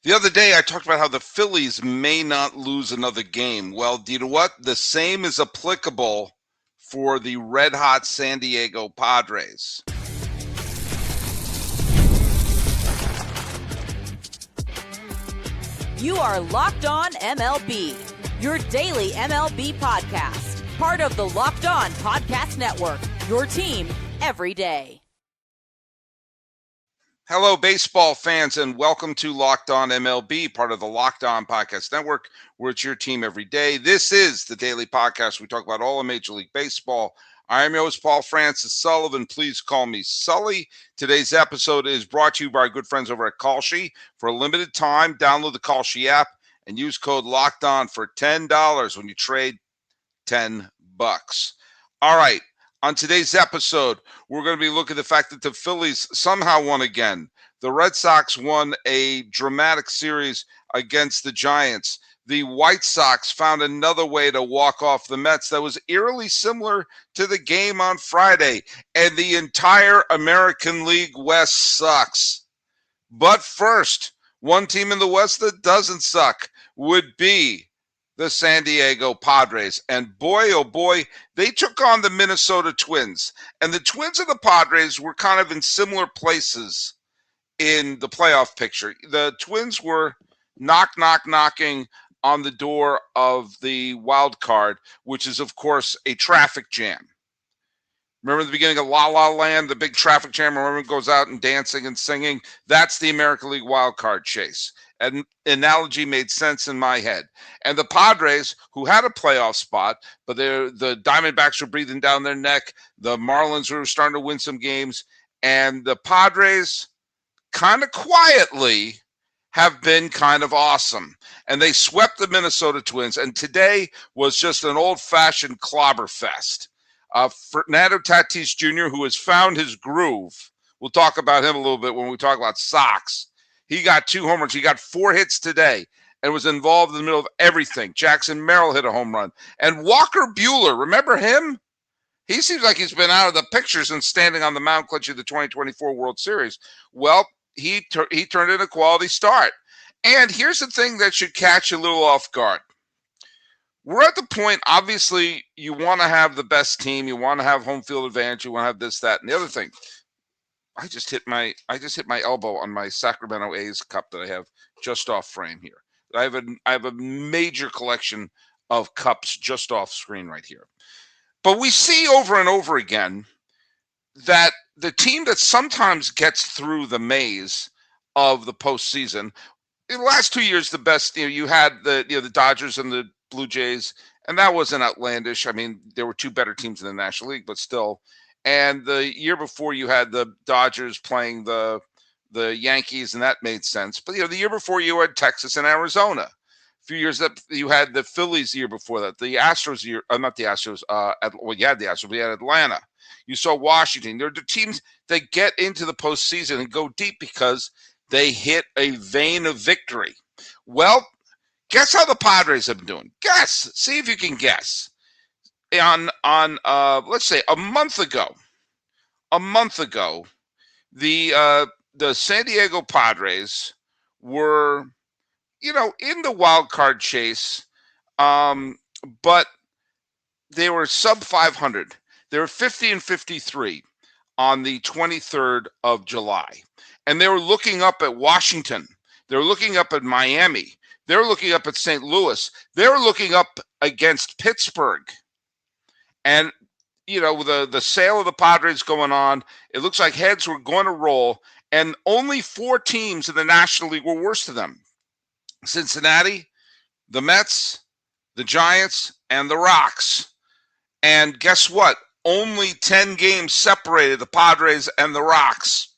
The other day, I talked about how the Phillies may not lose another game. Well, do you know what? The same is applicable for the red-hot San Diego Padres. You are Locked On MLB, your daily MLB podcast. Part of the Locked On Podcast Network, your team every day. Hello, baseball fans, and welcome to Locked On MLB, part of the Locked On Podcast Network, where it's your team every day. This is the daily podcast. We talk about all of Major League Baseball. I am your host, Paul Francis Sullivan. Please call me Sully. Today's episode is brought to you by our good friends over at Kalshi. For a limited time, download the Kalshi app and use code LOCKEDON for $10 when you trade $10. All right. On today's episode, we're going to be looking at the fact that the Phillies somehow won again. The Red Sox won a dramatic series against the Giants. The White Sox found another way to walk off the Mets that was eerily similar to the game on Friday. And the entire American League West sucks. But first, one team in the West that doesn't suck would be the San Diego Padres. And boy, oh boy, they took on the Minnesota Twins. And the Twins and the Padres were kind of in similar places in the playoff picture. The Twins were knocking on the door of the wild card, which is, of course, a traffic jam. Remember the beginning of La La Land, the big traffic jam, where everyone goes out and dancing and singing? That's the American League wild card chase. An analogy made sense in my head. And the Padres, who had a playoff spot, but the Diamondbacks were breathing down their neck. The Marlins were starting to win some games. And the Padres, kind of quietly, have been kind of awesome. And they swept the Minnesota Twins. And today was just an old-fashioned clobber fest. Fernando Tatis Jr., who has found his groove. We'll talk about him a little bit when we talk about Sox. He got 2 homers. He got 4 hits today and was involved in the middle of everything. Jackson Merrill hit a home run. And Walker Buehler, remember him? He seems like he's been out of the picture since standing on the mound clinching the 2024 World Series. Well, he turned in a quality start. And here's the thing that should catch you a little off guard. We're at the point, obviously, you want to have the best team. You want to have home field advantage. You want to have this, that, and the other thing. I just hit my elbow on my Sacramento A's cup that I have just off frame here. I have a major collection of cups just off screen right here. But we see over and over again that the team that sometimes gets through the maze of the postseason, in the last 2 years, the best, you had the Dodgers and the Blue Jays, and that wasn't outlandish. I mean, there were 2 better teams in the National League, but still. And the year before, you had the Dodgers playing the Yankees, and that made sense. But the year before, you had Texas and Arizona. A few years that you had the Phillies the year before that. The Astros not the Astros. You had the Astros, but you had Atlanta. You saw Washington. They're the teams that get into the postseason and go deep because they hit a vein of victory. Well, guess how the Padres have been doing? Guess. See if you can guess. On let's say a month ago, the San Diego Padres were, in the wild card chase, but they were sub 500. They were 50-53 on the 23rd of July, and they were looking up at Washington. They were looking up at Miami. They were looking up at St. Louis. They were looking up against Pittsburgh. And, the sale of the Padres going on, it looks like heads were going to roll, and only 4 teams in the National League were worse than them. Cincinnati, the Mets, the Giants, and the Rocks. And guess what? Only 10 games separated the Padres and the Rocks.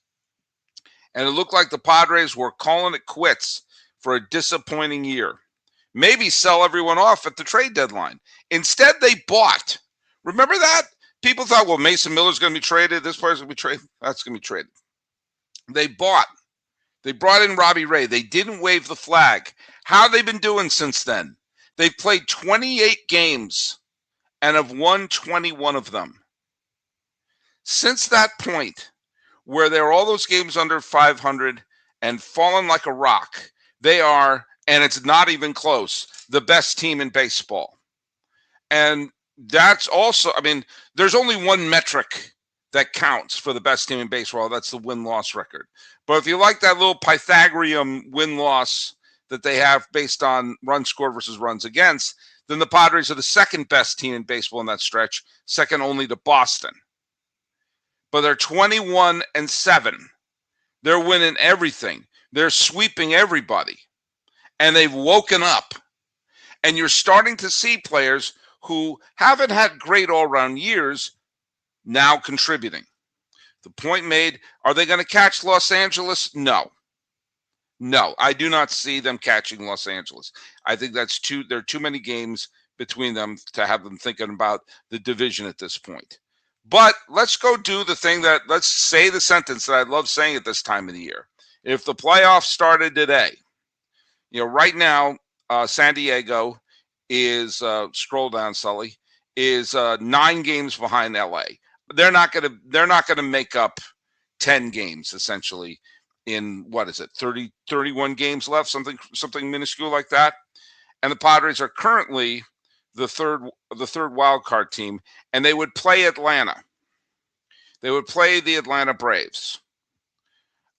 And it looked like the Padres were calling it quits for a disappointing year. Maybe sell everyone off at the trade deadline. Instead, they bought. Remember that? People thought, well, Mason Miller's going to be traded. This player's going to be traded. That's going to be traded. They bought. They brought in Robbie Ray. They didn't wave the flag. How have they been doing since then? They've played 28 games and have won 21 of them. Since that point, where there are all those games under 500 and fallen like a rock, They are, and it's not even close, the best team in baseball. And that's also, I mean, there's only one metric that counts for the best team in baseball. That's the win-loss record. But if you like that little Pythagorean win-loss that they have based on runs scored versus runs against, then the Padres are the second best team in baseball in that stretch, second only to Boston. But they're 21-7. They're winning everything. They're sweeping everybody. And they've woken up. And you're starting to see players who haven't had great all-around years now contributing. The point made, are they going to catch Los Angeles? No. No, I do not see them catching Los Angeles. I think there are too many games between them to have them thinking about the division at this point. But let's go do the thing let's say the sentence that I love saying at this time of the year. If the playoffs started today, right now, San Diego is, scroll down, Sully, is 9 games behind LA. They're not going to make up 10 games essentially in, 31 games left, something minuscule like that. And the Padres are currently the third wild card team, and they would play Atlanta. They would play the Atlanta Braves.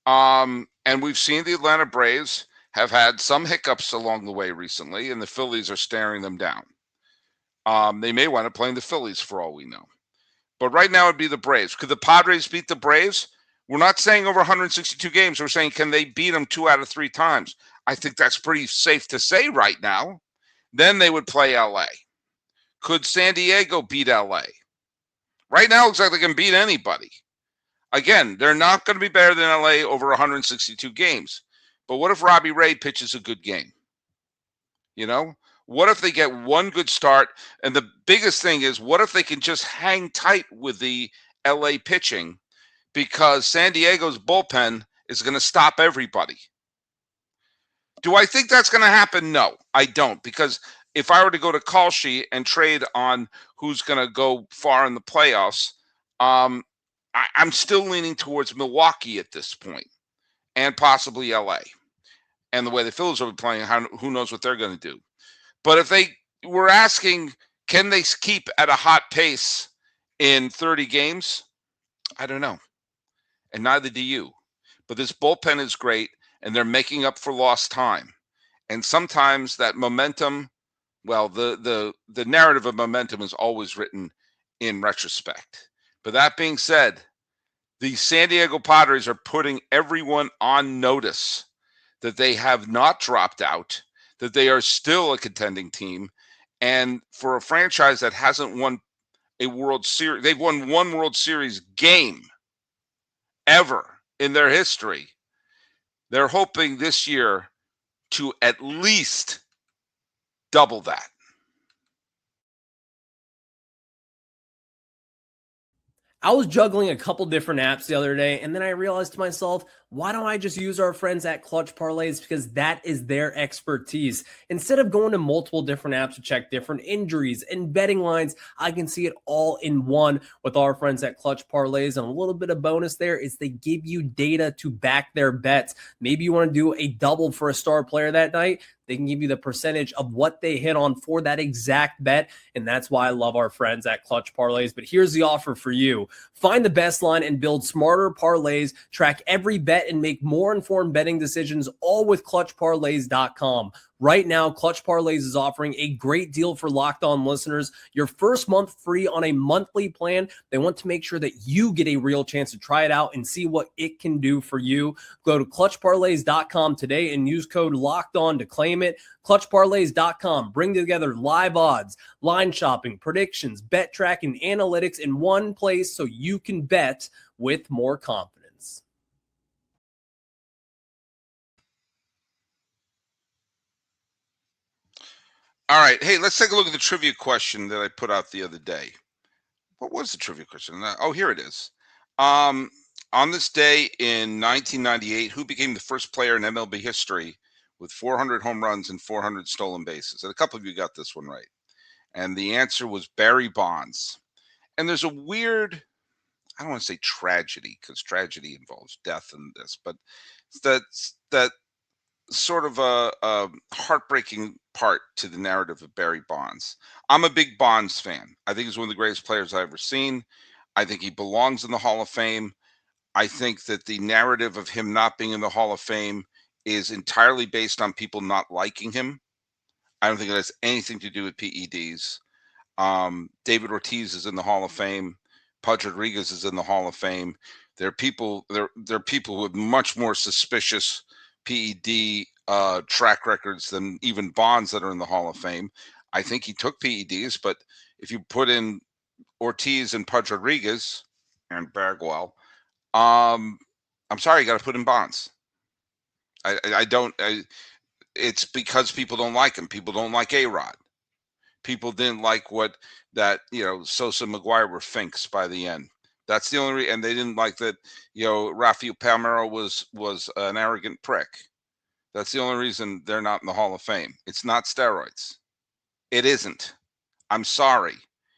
And we've seen the Atlanta Braves have had some hiccups along the way recently, and the Phillies are staring them down. They may wind up playing the Phillies for all we know. But right now it'd be the Braves. Could the Padres beat the Braves? We're not saying over 162 games. We're saying, can they beat them 2 out of 3 times? I think that's pretty safe to say right now. Then they would play LA. Could San Diego beat LA? Right now, it looks like they can beat anybody. Again, they're not going to be better than LA over 162 games. But what if Robbie Ray pitches a good game? What if they get one good start? And the biggest thing is, what if they can just hang tight with the LA pitching, because San Diego's bullpen is going to stop everybody? Do I think that's going to happen? No, I don't. Because if I were to go to Kalshi and trade on who's going to go far in the playoffs, I'm still leaning towards Milwaukee at this point, and possibly LA. And the way the Phillies will be playing, who knows what they're going to do. But if they were asking, can they keep at a hot pace in 30 games? I don't know. And neither do you. But this bullpen is great, and they're making up for lost time. And sometimes that momentum, well, the narrative of momentum is always written in retrospect. But that being said, the San Diego Padres are putting everyone on notice that they have not dropped out, that they are still a contending team. And for a franchise that hasn't won a World Series, they've won one World Series game ever in their history. They're hoping this year to at least double that. I was juggling a couple different apps the other day, and then I realized to myself, why don't I just use our friends at Clutch Parlays? Because that is their expertise. Instead of going to multiple different apps to check different injuries and betting lines, I can see it all in one with our friends at Clutch Parlays. And a little bit of bonus there is they give you data to back their bets. Maybe you want to do a double for a star player that night. They can give you the percentage of what they hit on for that exact bet. And that's why I love our friends at Clutch Parlays. But here's the offer for you. Find the best line and build smarter parlays. Track every bet and make more informed betting decisions, all with ClutchParlays.com. Right now, Clutch Parlays is offering a great deal for Locked On listeners. Your first month free on a monthly plan. They want to make sure that you get a real chance to try it out and see what it can do for you. Go to ClutchParlays.com today and use code Locked On to claim it. ClutchParlays.com. Bring together live odds, line shopping, predictions, bet tracking, analytics in one place so you can bet with more confidence. All right. Hey, let's take a look at the trivia question that I put out the other day. What was the trivia question? Oh, here it is. On this day in 1998, who became the first player in MLB history with 400 home runs and 400 stolen bases? And a couple of you got this one right. And the answer was Barry Bonds. And there's a weird, I don't want to say tragedy, because tragedy involves death in this, but that sort of a heartbreaking part to the narrative of Barry Bonds. I'm a big Bonds fan. I think he's one of the greatest players I've ever seen. I think he belongs in the Hall of Fame. I think that the narrative of him not being in the Hall of Fame is entirely based on people not liking him. I don't think it has anything to do with PEDs. David Ortiz is in the Hall of Fame. Pudge Rodriguez is in the Hall of Fame. There are people with much more suspicious PED track records than even Bonds that are in the Hall of Fame. I think he took PEDs, but if you put in Ortiz and Pudge Rodriguez and Bagwell, I'm sorry, you got to put in Bonds. It's because people don't like him. People don't like A-Rod. People didn't like what that, Sosa and McGuire were finks by the end. That's the only reason. And they didn't like that, Rafael Palmeiro was an arrogant prick. That's the only reason they're not in the Hall of Fame. It's not steroids. It isn't. I'm sorry.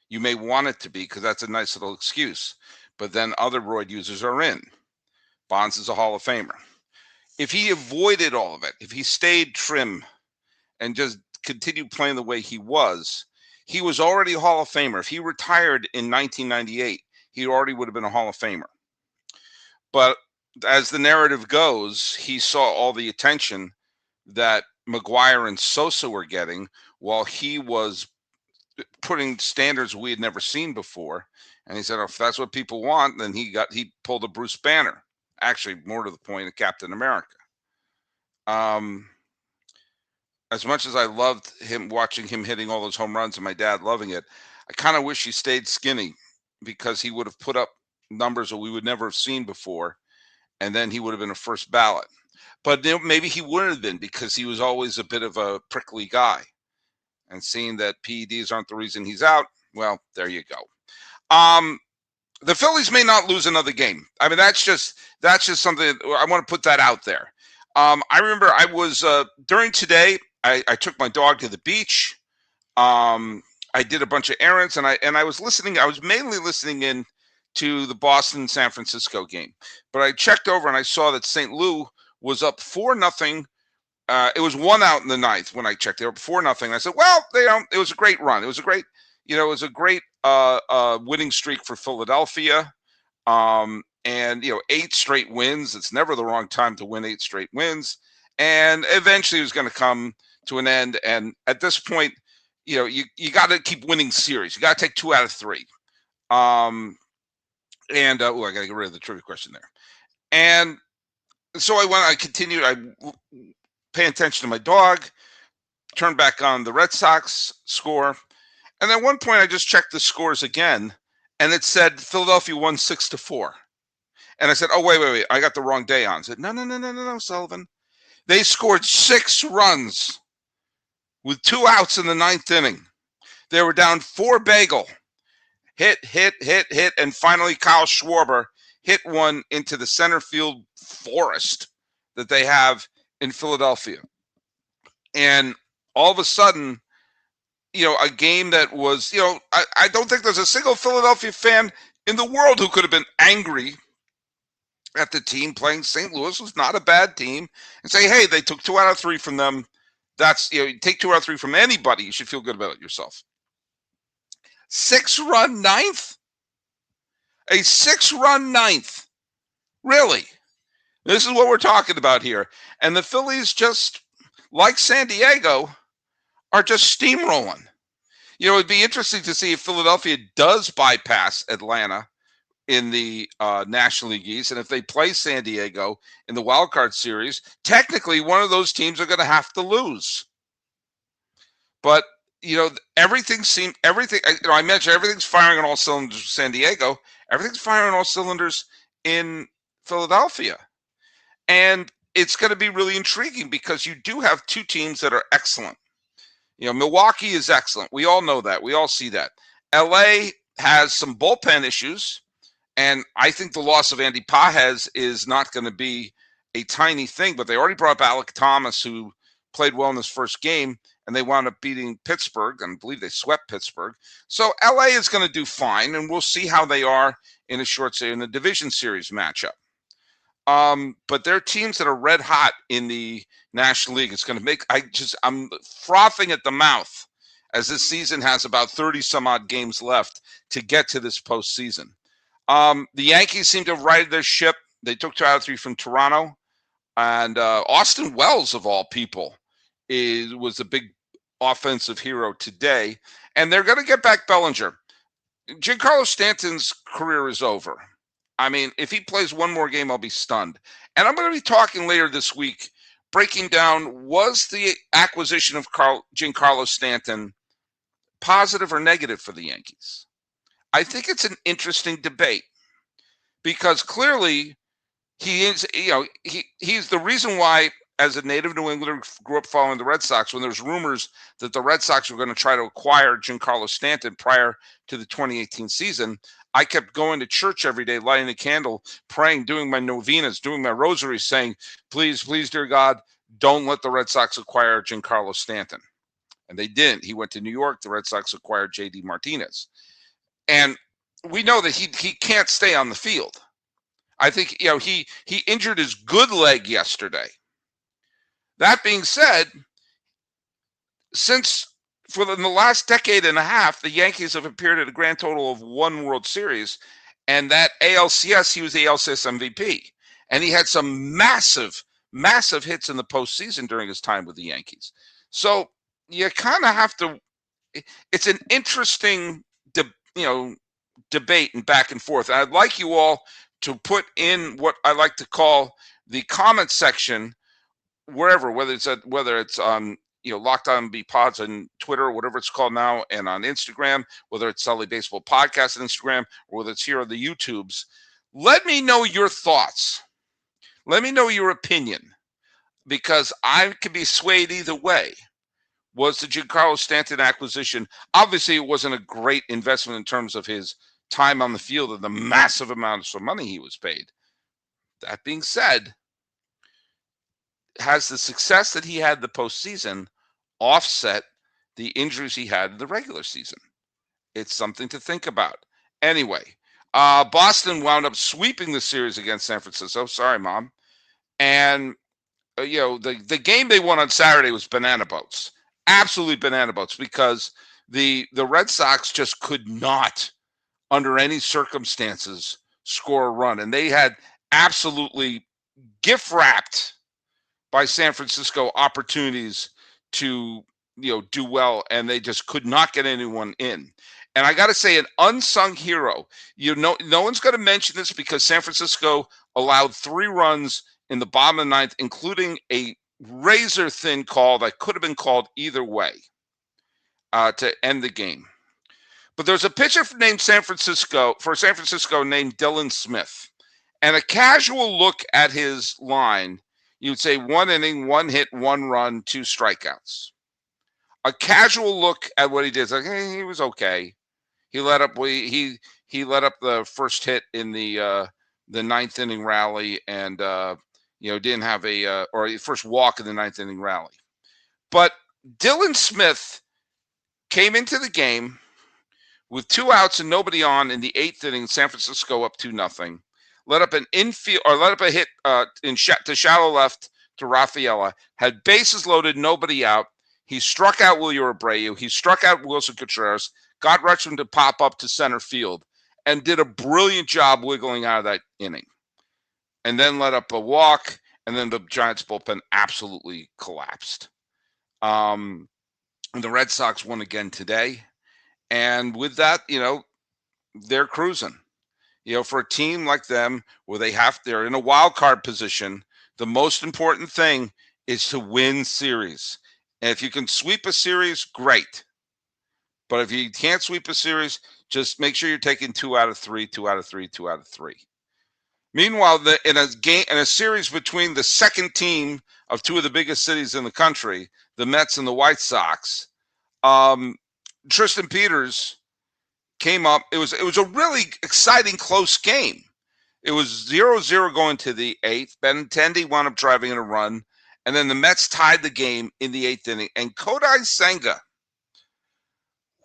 You may want it to be because that's a nice little excuse. But then other roid users are in. Bonds is a Hall of Famer. If he avoided all of it, if he stayed trim and just continued playing the way he was already a Hall of Famer. If he retired in 1998, he already would have been a Hall of Famer. But as the narrative goes, he saw all the attention that McGuire and Sosa were getting while he was putting standards we had never seen before. And he said, if that's what people want, then he pulled a Bruce Banner. Actually, more to the point, a Captain America. As much as I loved him, watching him hitting all those home runs and my dad loving it, I kind of wish he stayed skinny because he would have put up numbers that we would never have seen before. And then he would have been a first ballot. But maybe he wouldn't have been because he was always a bit of a prickly guy. And seeing that PEDs aren't the reason he's out, well, there you go. The Phillies may not lose another game. I mean, that's just something I want to put that out there. I remember I was during today. I took my dog to the beach. I did a bunch of errands, and I was listening. I was mainly listening in to the Boston-San Francisco game. But I checked over, and I saw that St. Louis was up 4-0. It was 1 out in the ninth when I checked. They were up 4-0. I said, well, it was a great run. It was a great, winning streak for Philadelphia. And 8 straight wins. It's never the wrong time to win 8 straight wins. And eventually it was going to come to an end. And at this point, you got to keep winning series. You got to take 2 out of 3. I got to get rid of the trivia question there. And so I continued. I pay attention to my dog, turned back on the Red Sox score. And at one point I just checked the scores again, and it said Philadelphia won 6-4. And I said, oh, wait. I got the wrong day on. I said, no, Sullivan. They scored 6 runs with 2 outs in the 9th inning. They were down 4 bagel. Hit. And finally, Kyle Schwarber hit one into the center field forest that they have in Philadelphia. And all of a sudden, a game that was, I don't think there's a single Philadelphia fan in the world who could have been angry at the team playing. St. Louis was not a bad team, and say, hey, they took 2 out of 3 from them. That's, you take 2 out of 3 from anybody, you should feel good about it yourself. 6-run ninth? A 6-run ninth. Really? This is what we're talking about here. And the Phillies, just like San Diego, are just steamrolling. It'd be interesting to see if Philadelphia does bypass Atlanta in the National League East, and if they play San Diego in the wild card series, technically one of those teams are going to have to lose. But everything. I mentioned everything's firing on all cylinders for San Diego. Everything's firing on all cylinders in Philadelphia, and it's going to be really intriguing because you do have 2 teams that are excellent. Milwaukee is excellent. We all know that. We all see that. LA has some bullpen issues. And I think the loss of Andy Pages is not going to be a tiny thing, but they already brought up Alec Thomas, who played well in his first game, and they wound up beating Pittsburgh, and I believe they swept Pittsburgh. So LA is going to do fine, and we'll see how they are in the division series matchup. But there are teams that are red hot in the National League. It's going to make I'm frothing at the mouth as this season has about 30 some odd games left to get to this postseason. The Yankees seem to have righted their ship. They took 2 out of 3 from Toronto, and Austin Wells, of all people, was the big offensive hero today. And they're going to get back Bellinger. Giancarlo Stanton's career is over. I mean, if he plays one more game, I'll be stunned. And I'm going to be talking later this week, breaking down, was the acquisition of Giancarlo Stanton positive or negative for the Yankees? I think it's an interesting debate because clearly he is, he's the reason why, as a native New Englander, grew up following the Red Sox, when there's rumors that the Red Sox were going to try to acquire Giancarlo Stanton prior to the 2018 season, I kept going to church every day, lighting a candle, praying, doing my novenas, doing my rosaries, saying, please, please, dear God, don't let the Red Sox acquire Giancarlo Stanton. And they didn't. He went to New York. The Red Sox acquired J.D. Martinez. And we know that he can't stay on the field. I think, he injured his good leg yesterday. That being said, for the last decade and a half, the Yankees have appeared at a grand total of 1 World Series, and that ALCS, he was the ALCS MVP. And he had some massive, massive hits in the postseason during his time with the Yankees. So you kind of have to, it's an interesting, debate and back and forth. And I'd like you all to put in what I like to call the comment section, wherever, whether it's on Locked On MLB Pods on Twitter, or whatever it's called now, and on Instagram, whether it's Sully Baseball Podcast on Instagram, or whether it's here on the YouTubes. Let me know your thoughts. Let me know your opinion, because I could be swayed either way. Was the Giancarlo Stanton acquisition, obviously it wasn't a great investment in terms of his time on the field and the massive amounts of money he was paid. That being said, has the success that he had the postseason offset the injuries he had in the regular season? It's something to think about. Anyway, Boston wound up sweeping the series against San Francisco. Sorry, Mom. And, the game they won on Saturday was banana boats. Absolutely banana boats, because the Red Sox just could not, under any circumstances, score a run. And they had absolutely gift-wrapped by San Francisco opportunities to, do well, and they just could not get anyone in. And I got to say, an unsung hero, no one's going to mention this, because San Francisco allowed 3 runs in the bottom of the 9th, including a razor-thin call that could have been called either way to end the game. But there's a pitcher named San Francisco named Dylan Smith. And a casual look at his line, you'd say 1 inning, 1 hit, 1 run, 2 strikeouts. A casual look at what he did, like, hey, he was okay. He let up the first hit in the 9th inning rally, and didn't have a first walk in the 9th inning rally. But Dylan Smith came into the game with 2 outs and nobody on in the 8th inning. San Francisco up 2-0. Let up a hit to shallow left to Rafaela. Had bases loaded, nobody out. He struck out Wilyer Abreu. He struck out Wilson Contreras. Got Rutschman to pop up to center field, and did a brilliant job wiggling out of that inning. And then let up a walk, and then the Giants bullpen absolutely collapsed. And the Red Sox won again today. And with that, they're cruising. For a team like them, where they're in a wild card position, the most important thing is to win series. And if you can sweep a series, great. But if you can't sweep a series, just make sure you're taking 2 out of 3, 2 out of 3, 2 out of 3. Meanwhile, in a series between the second team of 2 of the biggest cities in the country, the Mets and the White Sox, Tristan Peters came up. It was a really exciting, close game. It was 0-0 going to the 8th. Benintendi wound up driving in a run, and then the Mets tied the game in the 8th inning. And Kodai Senga,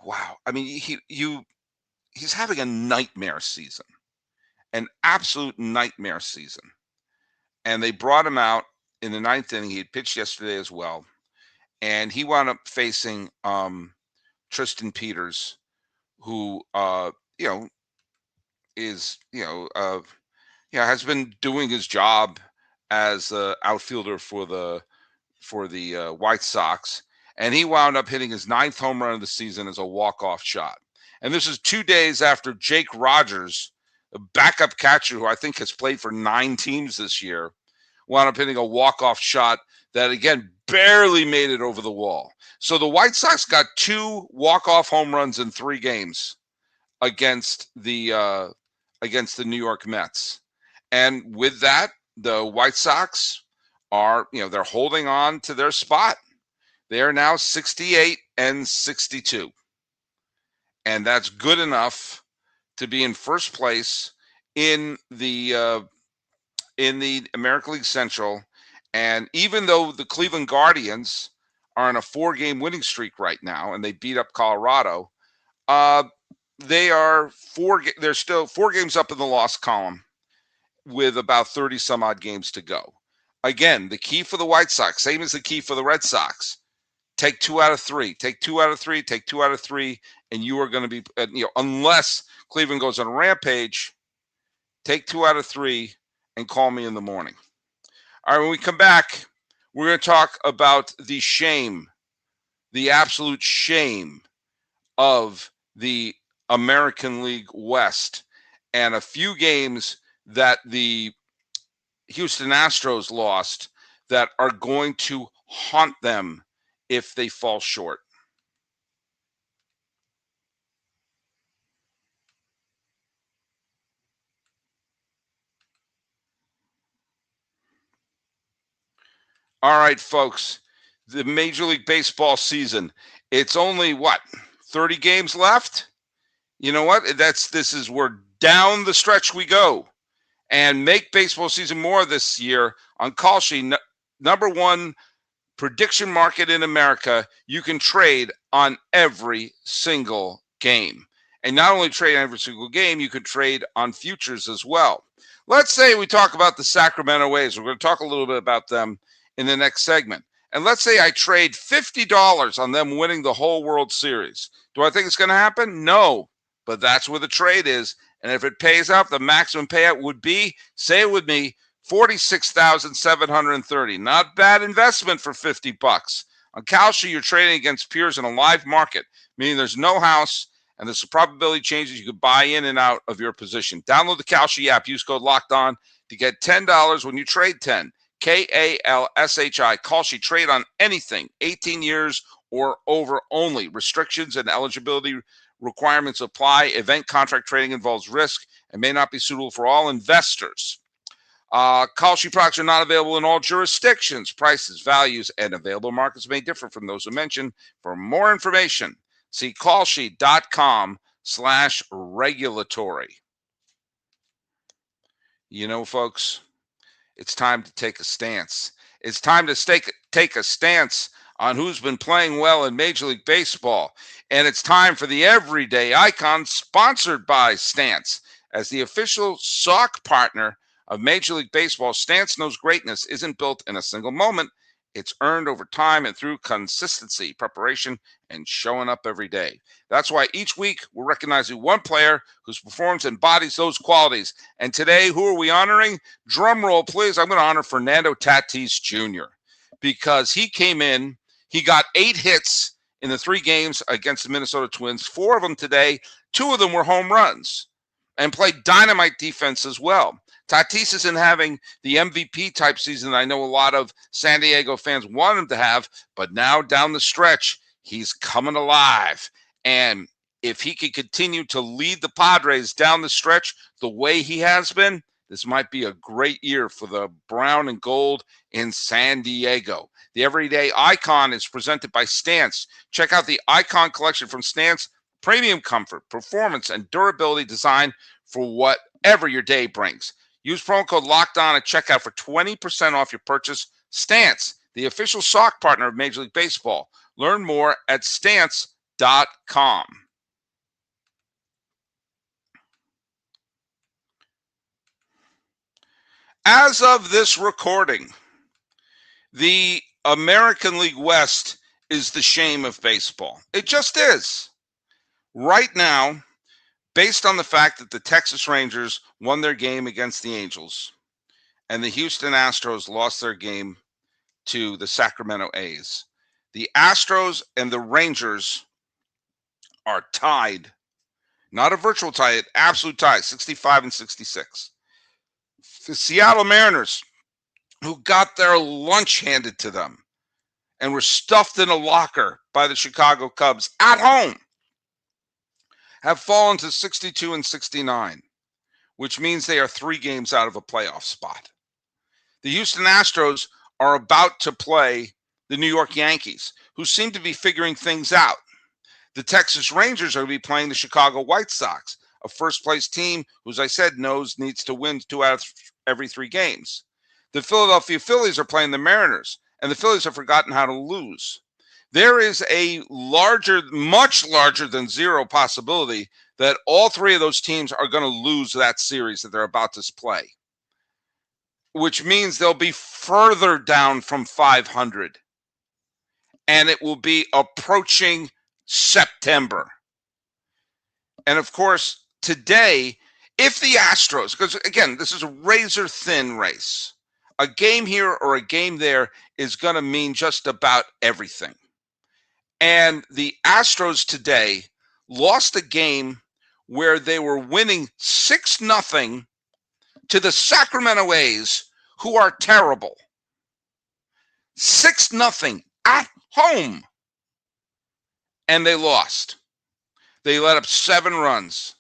wow! I mean, he's having a nightmare season, an absolute nightmare season. and they brought him out in the ninth inning. He had pitched yesterday as well, and he wound up facing Tristan Peters, who you know is has been doing his job as an outfielder for the White Sox, and he wound up hitting his 9th home run of the season as a walk-off shot. And this is 2 days after Jake Rogers, a backup catcher who I think has played for 9 teams this year, wound up hitting a walk-off shot that, again, barely made it over the wall. So the White Sox got 2 walk-off home runs in 3 games against the New York Mets. And with that, the White Sox are, they're holding on to their spot. They are now 68-62. And that's good enough to be in first place in the American League Central. And even though the Cleveland Guardians are on a 4-game winning streak right now, and they beat up Colorado, they're still 4 games up in the loss column with about 30 some odd games to go. Again, the key for the White Sox, same as the key for the Red Sox, take 2 out of 3, take 2 out of 3, take 2 out of 3, and you are going to be, unless Cleveland goes on a rampage, take 2 out of 3 and call me in the morning. All right, when we come back, we're going to talk about the shame, the absolute shame of the American League West and a few games that the Houston Astros lost that are going to haunt them if they fall short. All right, folks, the Major League Baseball season, it's only 30 games left? You know what? We're down the stretch we go. And make baseball season more this year on Kalshi, number 1 prediction market in America. You can trade on every single game. And not only trade on every single game, you can trade on futures as well. Let's say we talk about the Sacramento A's. We're going to talk a little bit about them in the next segment. And let's say I trade $50 on them winning the whole World Series. Do I think it's going to happen? No. But that's where the trade is. And if it pays out, the maximum payout would be, say it with me, $46,730. Not bad investment for $50. On Kalshi, you're trading against peers in a live market, meaning there's no house and there's a probability changes. You could buy in and out of your position. Download the Kalshi app. Use code LOCKEDON to get $10 when you trade 10. KALSHI. Kalshi. Trade on anything. 18 years or over only. Restrictions and eligibility requirements apply. Event contract trading involves risk and may not be suitable for all investors. Kalshi products are not available in all jurisdictions. Prices, values, and available markets may differ from those mentioned. For more information, see Kalshi.com/regulatory. Folks, it's time to take a stance. It's time to take a stance on who's been playing well in Major League Baseball. And it's time for the Everyday Icon, sponsored by Stance. As the official sock partner of Major League Baseball, Stance knows greatness isn't built in a single moment. It's earned over time and through consistency, preparation, and showing up every day. That's why each week we're recognizing one player whose performance embodies those qualities. And today, who are we honoring? Drum roll, please. I'm going to honor Fernando Tatis Jr. because he came in, he got 8 hits in the 3 games against the Minnesota Twins, 4 of them today, 2 of them were home runs, and played dynamite defense as well. Tatis isn't having the MVP type season I know a lot of San Diego fans want him to have, but now down the stretch, he's coming alive. And if he can continue to lead the Padres down the stretch the way he has been, this might be a great year for the brown and gold in San Diego. The Everyday Icon is presented by Stance. Check out the Icon collection from Stance. Premium comfort, performance, and durability designed for whatever your day brings. Use promo code LOCKEDON at checkout for 20% off your purchase. Stance, the official sock partner of Major League Baseball. Learn more at stance.com. As of this recording, the American League West is the shame of baseball. It just is. Right now, based on the fact that the Texas Rangers won their game against the Angels and the Houston Astros lost their game to the Sacramento A's, the Astros and the Rangers are tied. Not a virtual tie, an absolute tie, 65 and 66. The Seattle Mariners, who got their lunch handed to them and were stuffed in a locker by the Chicago Cubs at home, have fallen to 62 and 69, which means they are 3 games out of a playoff spot. The Houston Astros are about to play the New York Yankees, who seem to be figuring things out. The Texas Rangers are going to be playing the Chicago White Sox, a first-place team who, as I said, needs to win 2 out of every 3 games. The Philadelphia Phillies are playing the Mariners, and the Phillies have forgotten how to lose. There is a much larger than zero possibility that all 3 of those teams are going to lose that series that they're about to play, which means they'll be further down from 500, and it will be approaching September. And of course, today, if the Astros, because again, this is a razor thin race, a game here or a game there is going to mean just about everything. And the Astros today lost a game where they were winning 6-0 to the Sacramento A's, who are terrible. 6-0 at home. And they lost. They let up 7 runs.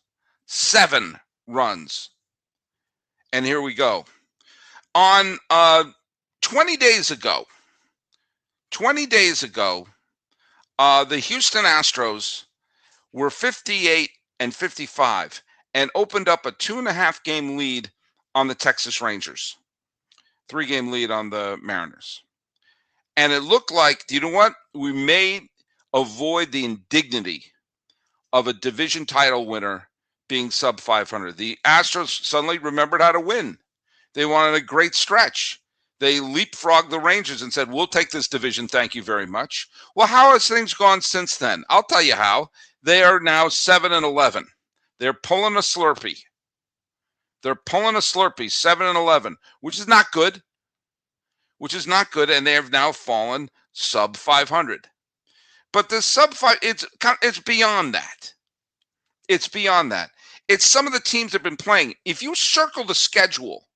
7 runs. And here we go. On 20 days ago, the Houston Astros were 58 and 55 and opened up a 2.5 game lead on the Texas Rangers. 3 game lead on the Mariners. And it looked like, do you know what? We may avoid the indignity of a division title winner being sub 500. The Astros suddenly remembered how to win. They wanted a great stretch. They leapfrogged the Rangers and said, we'll take this division, thank you very much. Well, how has things gone since then? I'll tell you how. They are now 7-11. They're pulling a Slurpee. 7-11, which is not good. And they have now fallen sub 500. But the sub 5, it's beyond that. It's some of the teams that have been playing. If you circle the schedule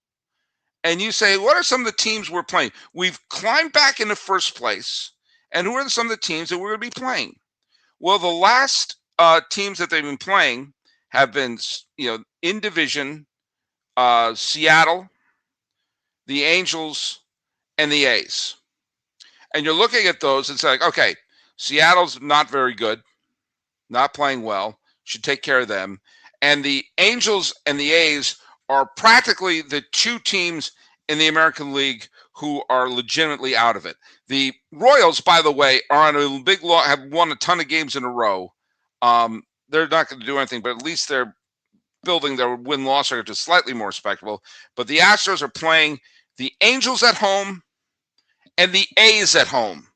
and you say, what are some of the teams we're playing? We've climbed back into first place. And who are some of the teams that we're going to be playing? Well, the last teams that they've been playing have been, in division, Seattle, the Angels, and the A's. And you're looking at those and saying, okay, Seattle's not very good, not playing well, should take care of them. And the Angels and the A's are practically the 2 teams in the American League who are legitimately out of it. The Royals, by the way, are on a big law, have won a ton of games in a row. They're not going to do anything, but at least they're building their win-loss record to slightly more respectable. But the Astros are playing the Angels at home and the A's at home.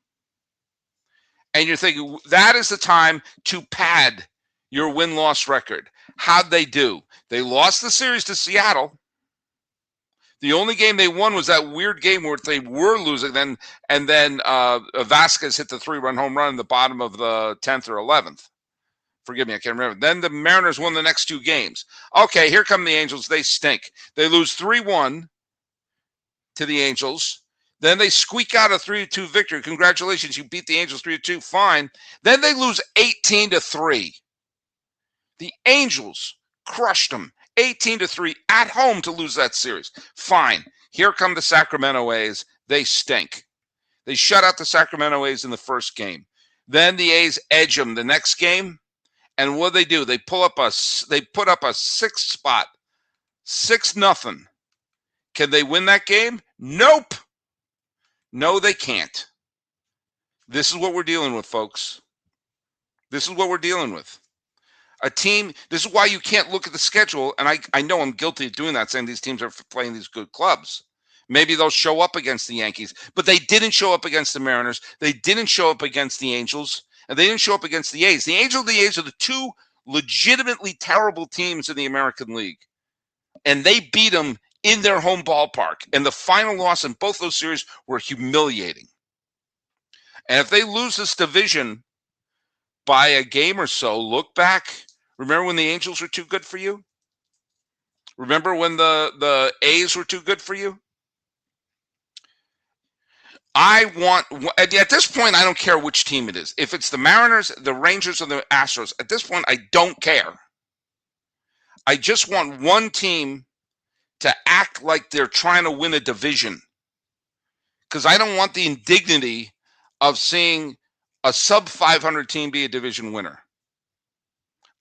And you're thinking, that is the time to pad your win-loss record. How'd they do? They lost the series to Seattle. The only game they won was that weird game where they were losing. Then Vasquez hit the 3-run home run in the bottom of the 10th or 11th. Forgive me, I can't remember. Then the Mariners won the next 2 games. Okay, here come the Angels. They stink. They lose 3-1 to the Angels. Then they squeak out a 3-2 victory. Congratulations, you beat the Angels 3-2. Fine. Then they lose 18-3. The Angels crushed them 18-3 at home to lose that series. Fine. Here come the Sacramento A's. They stink. They shut out the Sacramento A's in the first game. Then the A's edge them the next game. And what do? They put up a 6 spot. 6-0. Can they win that game? Nope. No, they can't. This is what we're dealing with, folks. This is what we're dealing with. A team, this is why you can't look at the schedule, and I know I'm guilty of doing that, saying these teams are playing these good clubs. Maybe they'll show up against the Yankees, but they didn't show up against the Mariners. They didn't show up against the Angels, and they didn't show up against the A's. The Angels and the A's are the two legitimately terrible teams in the American League, and they beat them in their home ballpark, and the final loss in both those series were humiliating. And if they lose this division by a game or so, look back. Remember when the Angels were too good for you? Remember when the A's were too good for you? At this point, I don't care which team it is. If it's the Mariners, the Rangers, or the Astros, at this point, I don't care. I just want one team to act like they're trying to win a division, because I don't want the indignity of seeing a sub-500 team be a division winner.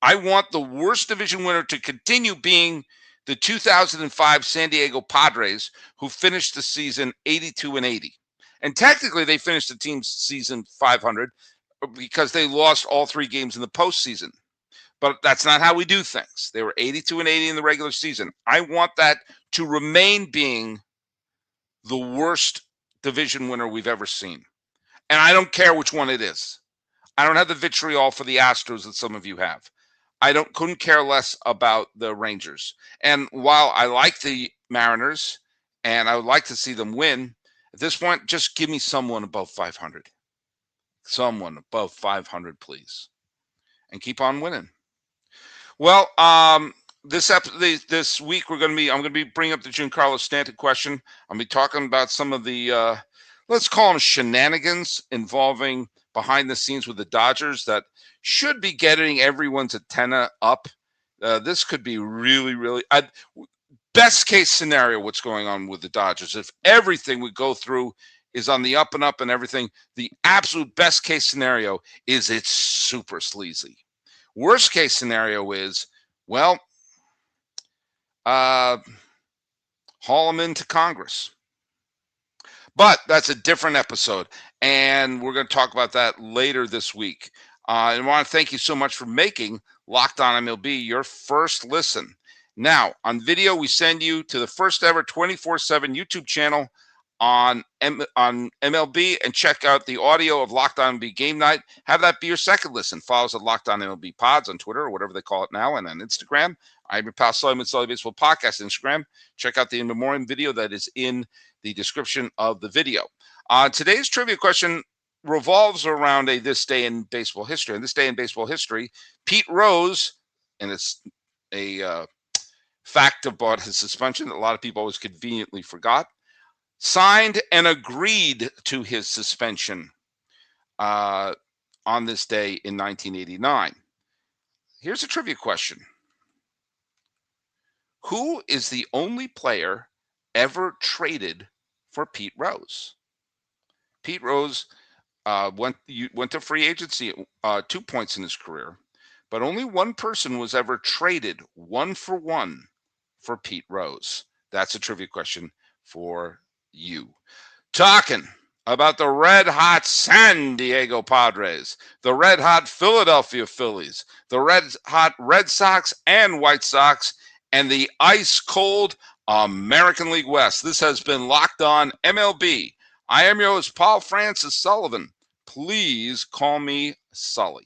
I want the worst division winner to continue being the 2005 San Diego Padres, who finished the season 82-80. And technically, they finished the team's season 500 because they lost all 3 games in the postseason. But that's not how we do things. They were 82-80 in the regular season. I want that to remain being the worst division winner we've ever seen. And I don't care which one it is. I don't have the vitriol for the Astros that some of you have. Couldn't care less about the Rangers. And while I like the Mariners and I would like to see them win, at this point, just give me someone above 500. Someone above 500, please. And keep on winning. Well, this week I'm going to be bringing up the Giancarlo Stanton question. I'm going to be talking about some of the let's call them shenanigans involving behind the scenes with the Dodgers that should be getting everyone's antenna up. This could be really, really best case scenario. What's going on with the Dodgers? If everything we go through is on the up and up and everything, the absolute best case scenario is it's super sleazy. Worst case scenario is, well, haul them into Congress. But that's a different episode, and we're going to talk about that later this week. And I want to thank you so much for making Locked On MLB your first listen. Now, on video, we send you to the first ever 24/7 YouTube channel on MLB, and check out the audio of Locked On MLB Game Night. Have that be your second listen. Follow us at Locked On MLB Pods on Twitter or whatever they call it now, and on Instagram. I'm your pal Sully, Sully Baseball Podcast Instagram. Check out the in memoriam video that is in the description of the video. Today's trivia question revolves around this day in baseball history. And this day in baseball history, Pete Rose, and it's a fact about his suspension that a lot of people always conveniently forgot, signed and agreed to his suspension on this day in 1989. Here's a trivia question. Who is the only player ever traded for Pete Rose? Pete Rose went to free agency at 2 points in his career, but only one person was ever traded 1-for-1 for Pete Rose. That's a trivia question for you. Talking about the red-hot San Diego Padres, the red-hot Philadelphia Phillies, the red-hot Red Sox and White Sox, and the ice-cold American League West. This has been Locked On MLB. I am your host, Paul Francis Sullivan. Please call me Sully.